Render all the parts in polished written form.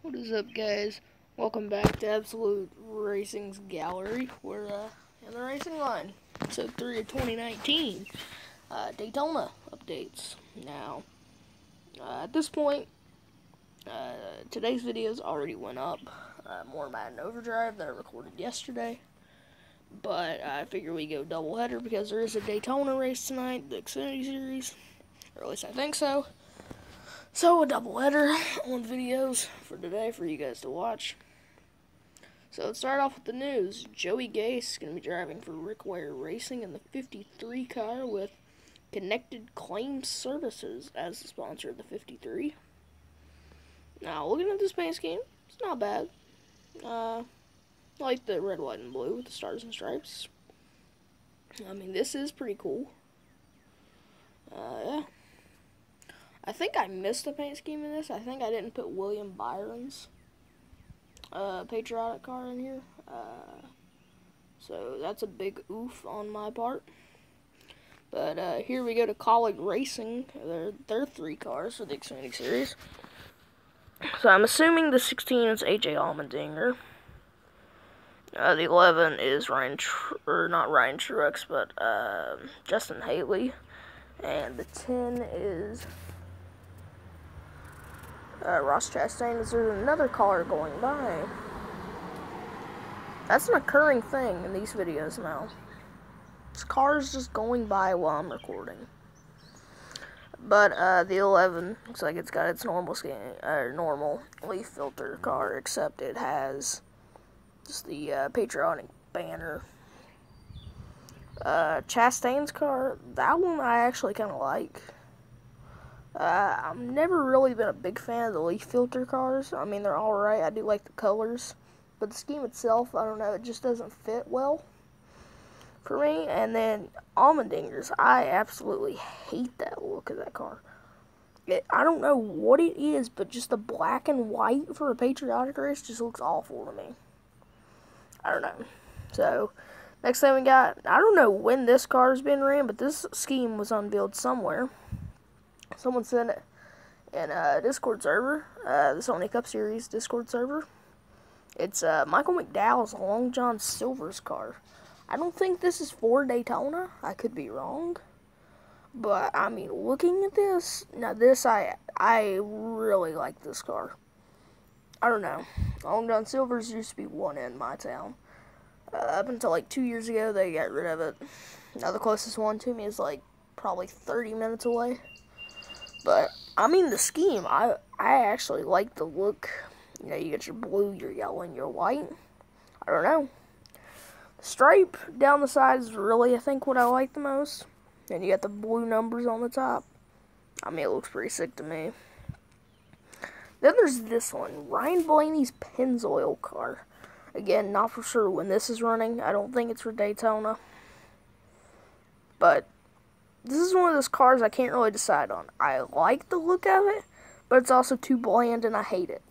What is up, guys? Welcome back to Absolute Racing's Gallery. We're in the racing line. Episode 3 of 2019. Daytona updates. Now, at this point, today's videos already went up. More Madden Overdrive that I recorded yesterday. But I figure we go doubleheader because there is a Daytona race tonight, the Xfinity Series. Or at least I think so. So, a doubleheader on videos for today for you guys to watch. So, let's start off with the news. Joey Gase is going to be driving for Rick Ware Racing in the 53 car with Connected Claim Services as the sponsor of the 53. Now, looking at this paint scheme, it's not bad. I like the red, white, and blue with the stars and stripes. I mean, this is pretty cool. Yeah. I think I missed a paint scheme in this. I think I didn't put William Byron's patriotic car in here. So that's a big oof on my part. But here we go to College Racing. They're 3 cars for the Xfinity Series. So I'm assuming the 16 is AJ Allmendinger. The 11 is not Ryan Truex, but Justin Haley. And the 10 is Ross Chastain. There's another car going by. That's an occurring thing in these videos now. This car is just going by while I'm recording. But the 11 looks like it's got its normal leaf filter car, except it has just the patriotic banner. Chastain's car, that one I actually kind of like. I've never really been a big fan of the leaf filter cars. I mean, they're alright. I do like the colors. But the scheme itself, I don't know, it just doesn't fit well for me. And then Allmendinger's, I absolutely hate that look of that car. I don't know what it is, but just the black and white for a patriotic race just looks awful to me. I don't know. So, next thing we got, I don't know when this car has been ran, but this scheme was unveiled somewhere. Someone sent it in a Discord server, the Sony Cup Series Discord server. It's Michael McDowell's Long John Silver's car. I don't think this is for Daytona. I could be wrong. But, I mean, looking at this, now this, I really like this car. I don't know. Long John Silver's used to be one in my town. Up until like 2 years ago, they got rid of it. Now the closest one to me is like probably 30 minutes away. But, I mean, the scheme, I actually like the look. You know, you get your blue, your yellow, and your white. I don't know. The stripe down the side is really, I think, what I like the most. And you got the blue numbers on the top. I mean, it looks pretty sick to me. Then there's this one, Ryan Blaney's Pennzoil car. Again, not for sure when this is running. I don't think it's for Daytona. But this is one of those cars I can't really decide on. I like the look of it, but it's also too bland and I hate it.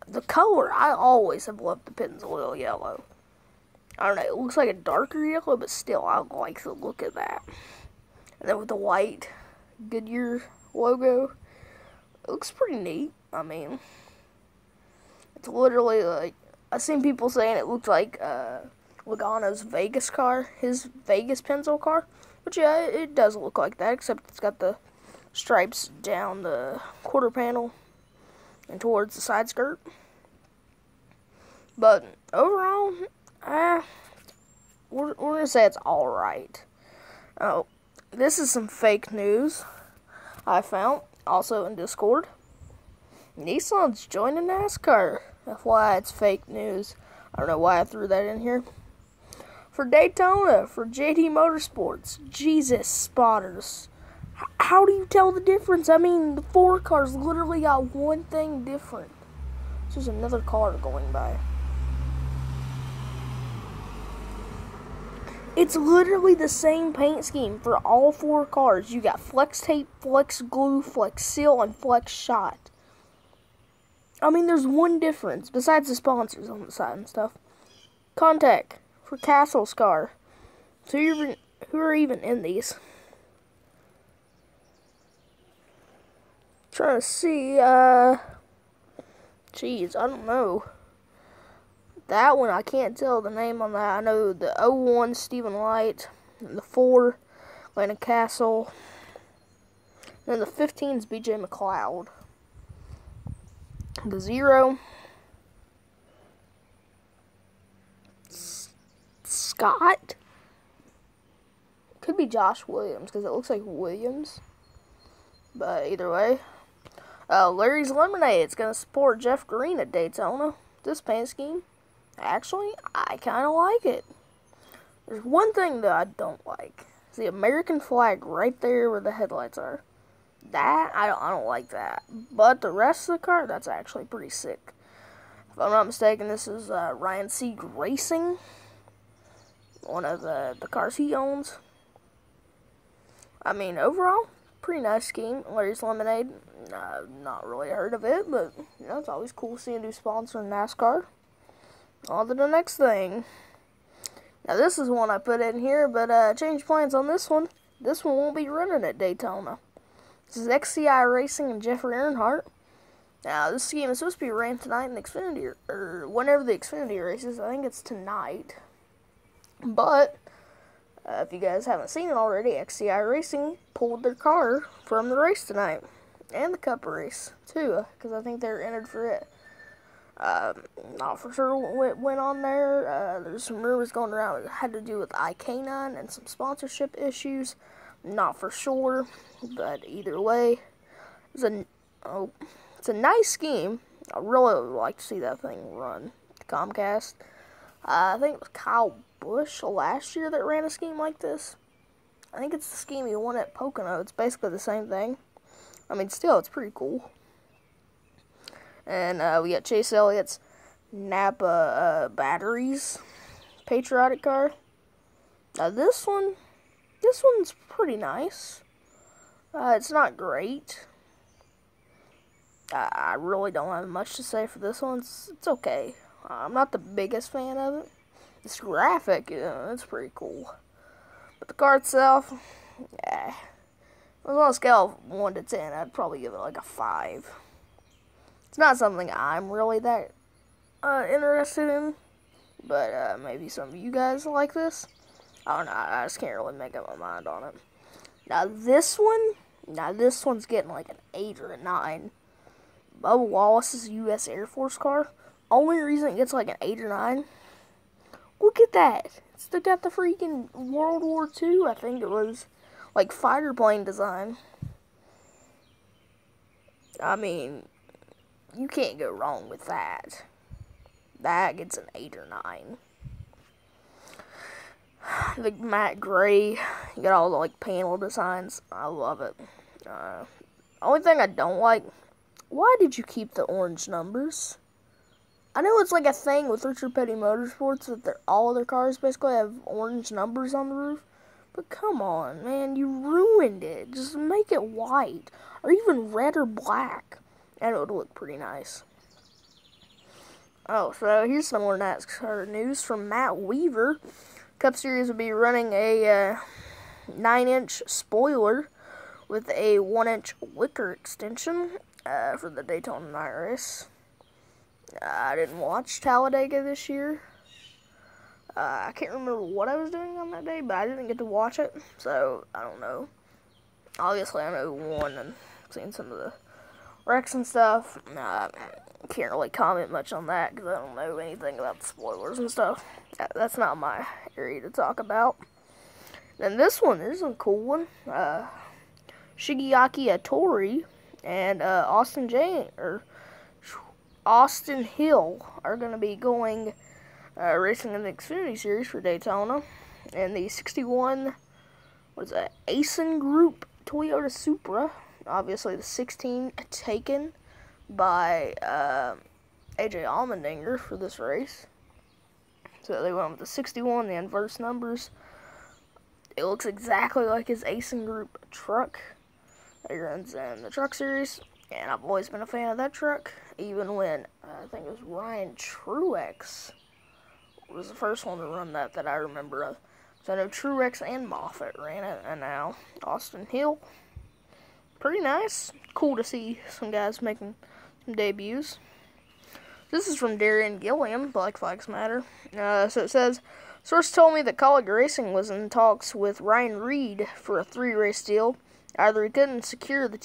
The color, I always have loved the Pennzoil yellow. I don't know, it looks like a darker yellow, but still, I like the look of that. And then with the white Goodyear logo, it looks pretty neat. I mean, it's literally like, I've seen people saying it looks like Logano's Vegas car, his Vegas Pennzoil car. Which, yeah, it does look like that, except it's got the stripes down the quarter panel and towards the side skirt. But overall, we're going to say it's alright. Oh, this is some fake news I found, also in Discord. Nissan's joining NASCAR. FYI, it's fake news. I don't know why I threw that in here. For Daytona, for JD Motorsports, Jesus spotters. How do you tell the difference? I mean, the 4 cars literally got one thing different. There's another car going by. It's literally the same paint scheme for all 4 cars. You got flex tape, flex glue, flex seal, and flex shot. I mean, there's one difference, besides the sponsors on the side and stuff. Contact for Castle's car. So who are even in these? Trying to see, Jeez, I don't know. That one, I can't tell the name on that. I know the 01 Stephen Light, and the 4 Landon Castle, and then the 15 is BJ McLeod. The 0, Scott. Could be Josh Williams because it looks like Williams. But either way. Larry's Lemonade. It's going to support Jeff Green at Daytona. This paint scheme, actually, I kind of like it. There's one thing that I don't like. It's the American flag right there where the headlights are. That, I don't like that. But the rest of the car, that's actually pretty sick. If I'm not mistaken, this is Ryan Sieg Racing. One of the cars he owns. I mean, overall, pretty nice scheme. Larry's Lemonade, not really heard of it, but you know, it's always cool seeing a new sponsor in NASCAR. On to the next thing. Now, this is one I put in here, but changed plans on this one. This one won't be running at Daytona. This is XCI Racing and Jeffrey Earnhardt. Now, this scheme is supposed to be ran tonight in the Xfinity, or whenever the Xfinity races. I think it's tonight. But if you guys haven't seen it already, XCI Racing pulled their car from the race tonight. And the Cup race, too, because I think they're entered for it. Not for sure what went on there. There's some rumors going around it had to do with iK9 and some sponsorship issues. Not for sure, but either way, it's a nice scheme. I really would like to see that thing run. Comcast. I think it was Kyle Busch last year that ran a scheme like this. I think it's the scheme he won at Pocono. It's basically the same thing. I mean, still, it's pretty cool. And we got Chase Elliott's Napa batteries patriotic car. Now this one's pretty nice. It's not great. I really don't have much to say for this one. It's okay. I'm not the biggest fan of it. This graphic, it's pretty cool. But the car itself, yeah. On a scale of 1 to 10, I'd probably give it like a 5. It's not something I'm really that interested in. But maybe some of you guys like this. I don't know. I just can't really make up my mind on it. Now this one's getting like an 8 or a 9. Bubba Wallace's U.S. Air Force car. Only reason it gets like an 8 or 9. Look at that. It's still got the freaking World War II, I think it was, like fighter plane design. I mean, you can't go wrong with that. That gets an 8 or 9. The matte gray, you got all the like panel designs. I love it. Only thing I don't like, why did you keep the orange numbers? I know it's like a thing with Richard Petty Motorsports that all of their cars basically have orange numbers on the roof. But come on, man, you ruined it. Just make it white. Or even red or black. And it would look pretty nice. Oh, so here's some more NASCAR news from Matt Weaver. Cup Series will be running a 9-inch spoiler with a 1-inch wicker extension for the Daytona night race. I didn't watch Talladega this year. I can't remember what I was doing on that day, but I didn't get to watch it, so I don't know. Obviously, I know who won and seen some of the wrecks and stuff. Can't really comment much on that because I don't know anything about the spoilers and stuff. That's not my area to talk about. Then this one, there's a cool one. Shigeaki Hattori and Austin Hill are going to be going racing in the Xfinity Series for Daytona. And the 61, Asen Group Toyota Supra. Obviously the 16 taken by AJ Allmendinger for this race. So they went with the 61, the inverse numbers. It looks exactly like his Asen Group truck that he runs in the Truck Series. And I've always been a fan of that truck, even when I think it was Ryan Truex was the first one to run that I remember of. So I know Truex and Moffitt ran it, and now Austin Hill. Pretty nice. Cool to see some guys making some debuts. This is from Darian Gilliam, Black Flags Matter. So it says, source told me that College Racing was in talks with Ryan Reed for a 3-race deal. Either he couldn't secure the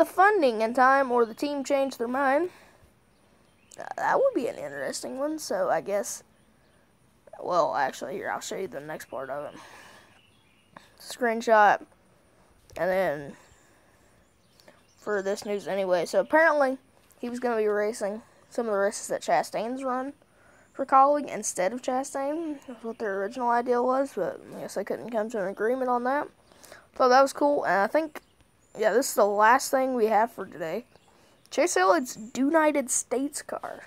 funding in time, or the team changed their mind. That would be an interesting one. So I guess, well, actually, here, I'll show you the next part of it. Screenshot, and then for this news anyway. So apparently, he was going to be racing some of the races that Chastain's run for Colleague instead of Chastain. That's what their original idea was, but I guess they couldn't come to an agreement on that. So that was cool, and I think, yeah, this is the last thing we have for today. Chase Elliott's United States car.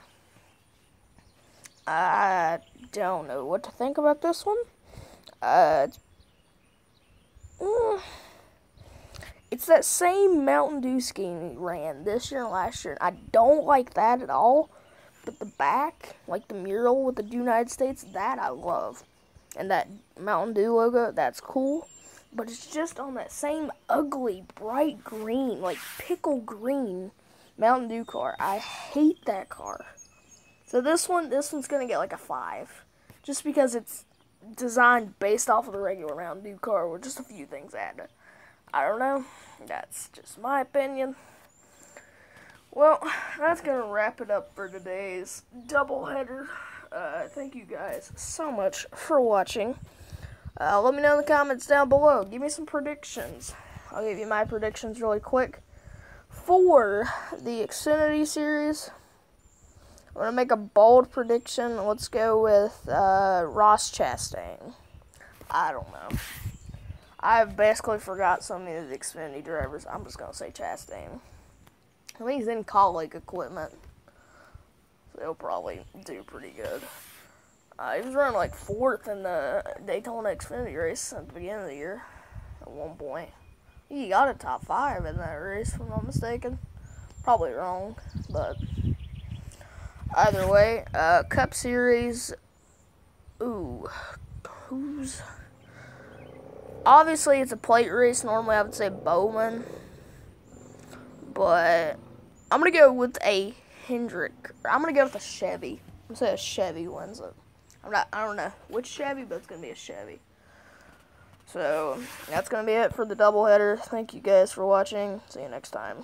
I don't know what to think about this one. It's that same Mountain Dew scheme he ran this year and last year. I don't like that at all. But the back, like the mural with the United States, that I love. And that Mountain Dew logo, that's cool. But it's just on that same ugly, bright green, like pickle green Mountain Dew car. I hate that car. So this one's going to get like a 5. Just because it's designed based off of the regular Mountain Dew car with just a few things added. I don't know. That's just my opinion. Well, that's going to wrap it up for today's doubleheader. Thank you guys so much for watching. Let me know in the comments down below. Give me some predictions. I'll give you my predictions really quick. For the Xfinity Series, I'm going to make a bold prediction. Let's go with Ross Chastain. I don't know. I've basically forgot so many of the Xfinity drivers. I'm just going to say Chastain. I think he's in Colleague equipment, so he'll probably do pretty good. He was running like 4th in the Daytona Xfinity race at the beginning of the year at one point. He got a top 5 in that race, if I'm not mistaken. Probably wrong, but either way, Cup Series. Ooh, obviously it's a plate race. Normally I would say Bowman, but I'm going to go with a Hendrick. I'm going to go with a Chevy. I'm going to say a Chevy wins it. I don't know which Chevy, but it's going to be a Chevy. So, that's going to be it for the doubleheader. Thank you guys for watching. See you next time.